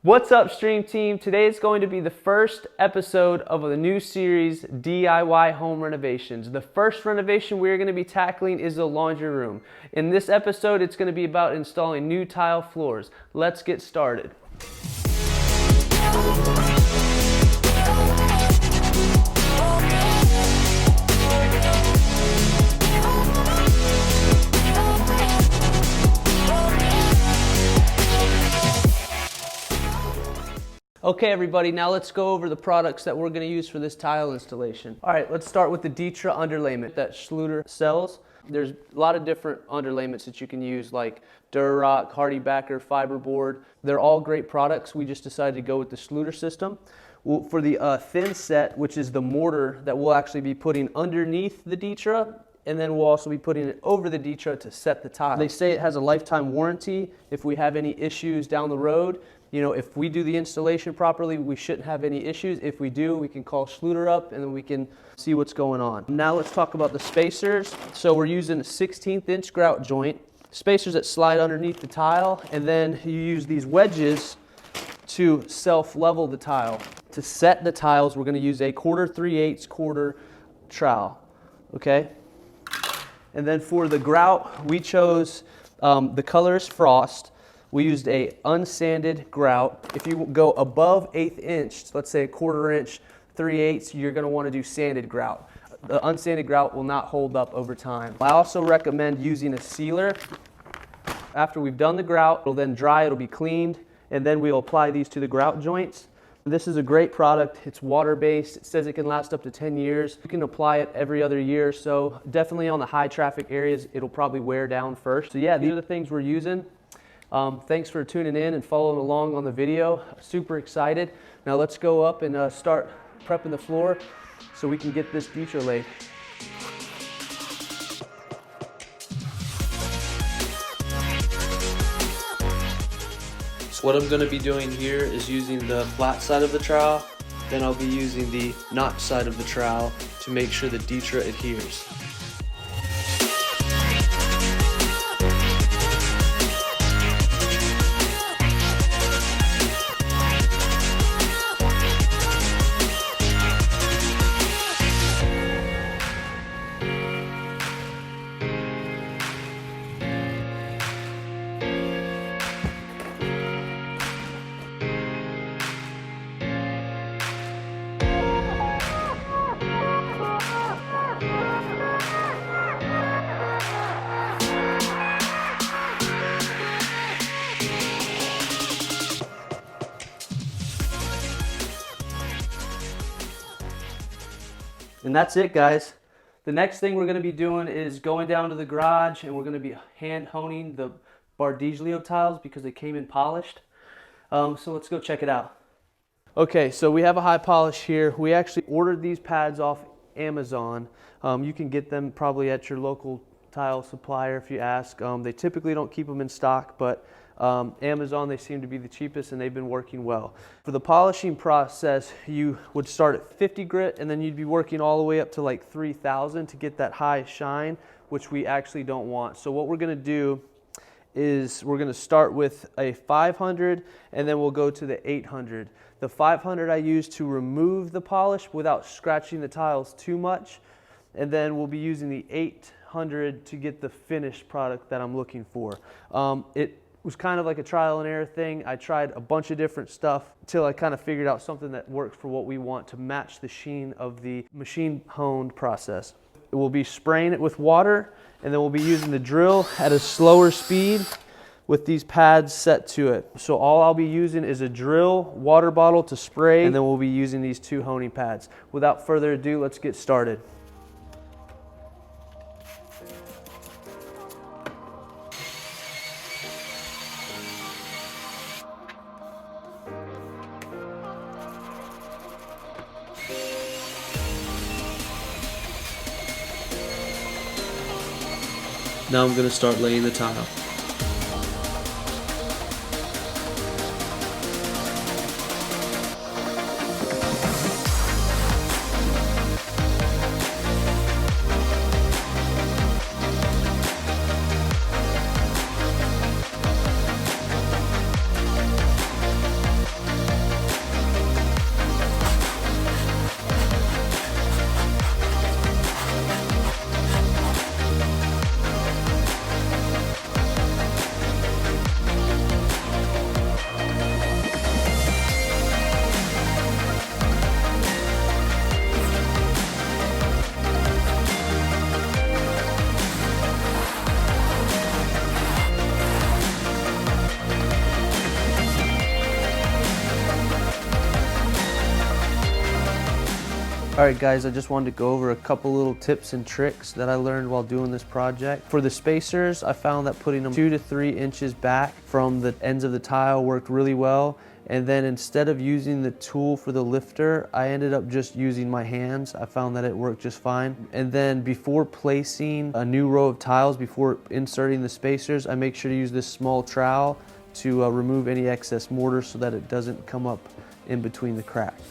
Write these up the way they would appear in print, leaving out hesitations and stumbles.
What's up, Stream Team? Today is going to be the first episode of the new series, DIY Home Renovations. The first renovation we're going to be tackling is the laundry room. In this episode, it's going to be about installing new tile floors. Let's get started. Okay, everybody, now let's go over the products that we're going to use for this tile installation. All right, let's start with the Ditra underlayment that Schluter sells. There's a lot of different underlayments that you can use, like Durarock, Hardybacker, Fiberboard. They're all great products. We just decided to go with the Schluter system. For the thin set, which is the mortar that we'll actually be putting underneath the Ditra, and then we'll also be putting it over the Ditra to set the tile. They say it has a lifetime warranty. If we have any issues down the road, you know, if we do the installation properly, we shouldn't have any issues. If we do, we can call Schluter up and then we can see what's going on. Now let's talk about the spacers. So we're using a 16th inch grout joint, spacers that slide underneath the tile, and then you use these wedges to self-level the tile. To set the tiles, we're going to use a 1/4 3/8 quarter trowel, okay? And then for the grout, we chose the color is Frost. We used a unsanded grout. If you go above 1/8 inch, let's say a 1/4 inch, 3/8, you're going to want to do sanded grout. The unsanded grout will not hold up over time. I also recommend using a sealer. After we've done the grout, it'll then dry, it'll be cleaned, and then we'll apply these to the grout joints. This is a great product. It's water-based. It says it can last up to 10 years. You can apply it every other year, so definitely on the high traffic areas, it'll probably wear down first. So yeah, these are the things we're using. Thanks for tuning in and following along on the video. Super excited. Now let's go up and start prepping the floor so we can get this Ditra laid. So what I'm going to be doing here is using the flat side of the trowel, then I'll be using the notch side of the trowel to make sure the Ditra adheres. And that's it, guys. The next thing we're going to be doing is going down to the garage and we're going to be hand honing the Bardiglio tiles because they came in polished. So let's go check it out. Okay, so we have a high polish here. We actually ordered these pads off Amazon. You can get them probably at your local tile supplier if you ask. They typically don't keep them in stock, but Amazon, they seem to be the cheapest and they've been working well. For the polishing process, you would start at 50 grit and then you'd be working all the way up to like 3,000 to get that high shine, which we actually don't want. So what we're going to do is we're going to start with a 500 and then we'll go to the 800. The 500 I use to remove the polish without scratching the tiles too much, and then we'll be using the 800 to get the finished product that I'm looking for. It was kind of like a trial and error thing. I tried a bunch of different stuff until I kind of figured out something that works for what we want to match the sheen of the machine honed process. We'll be spraying it with water and then we'll be using the drill at a slower speed with these pads set to it. So all I'll be using is a drill, water bottle to spray, and then we'll be using these 2 honing pads. Without further ado, let's get started. Now I'm going to start laying the tile. Alright guys, I just wanted to go over a couple little tips and tricks that I learned while doing this project. For the spacers, I found that putting them 2 to 3 inches back from the ends of the tile worked really well. And then instead of using the tool for the lifter, I ended up just using my hands. I found that it worked just fine. And then before placing a new row of tiles, before inserting the spacers, I make sure to use this small trowel to remove any excess mortar so that it doesn't come up in between the cracks.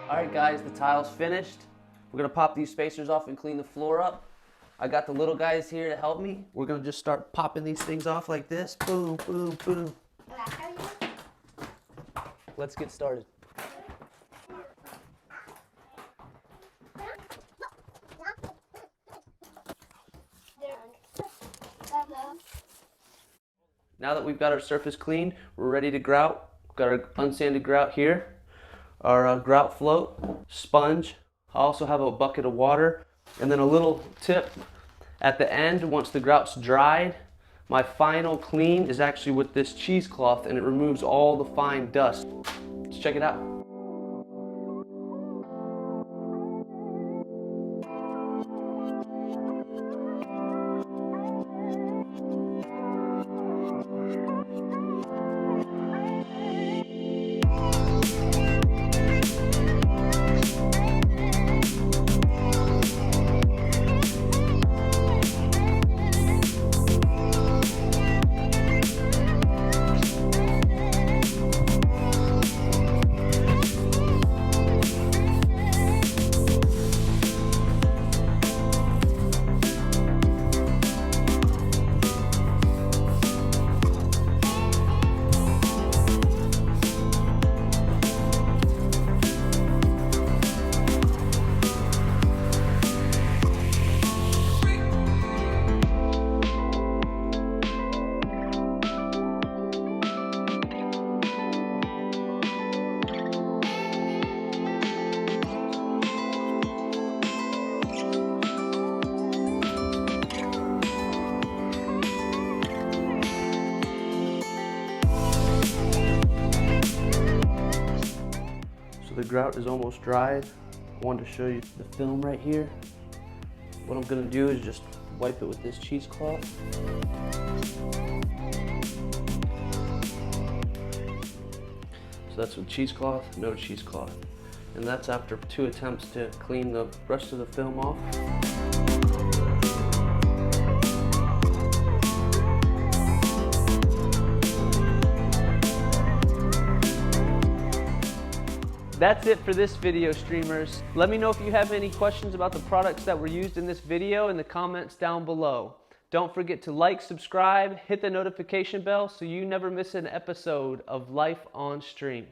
Alright guys, the tile's finished. We're going to pop these spacers off and clean the floor up. I got the little guys here to help me. We're going to just start popping these things off like this. Boom, boom, boom. Let's get started. Now that we've got our surface cleaned, we're ready to grout. We've got our unsanded grout here. Our grout float, sponge. I also have a bucket of water, and then a little tip at the end. Once the grout's dried, my final clean is actually with this cheesecloth, and it removes all the fine dust. Let's check it out. The grout is almost dried. I wanted to show you the film right here. What I'm gonna do is just wipe it with this cheesecloth. So that's with cheesecloth, no cheesecloth. And that's after 2 attempts to clean the rest of the film off. That's it for this video, streamers. Let me know if you have any questions about the products that were used in this video in the comments down below. Don't forget to like, subscribe, hit the notification bell so you never miss an episode of Life on Stream.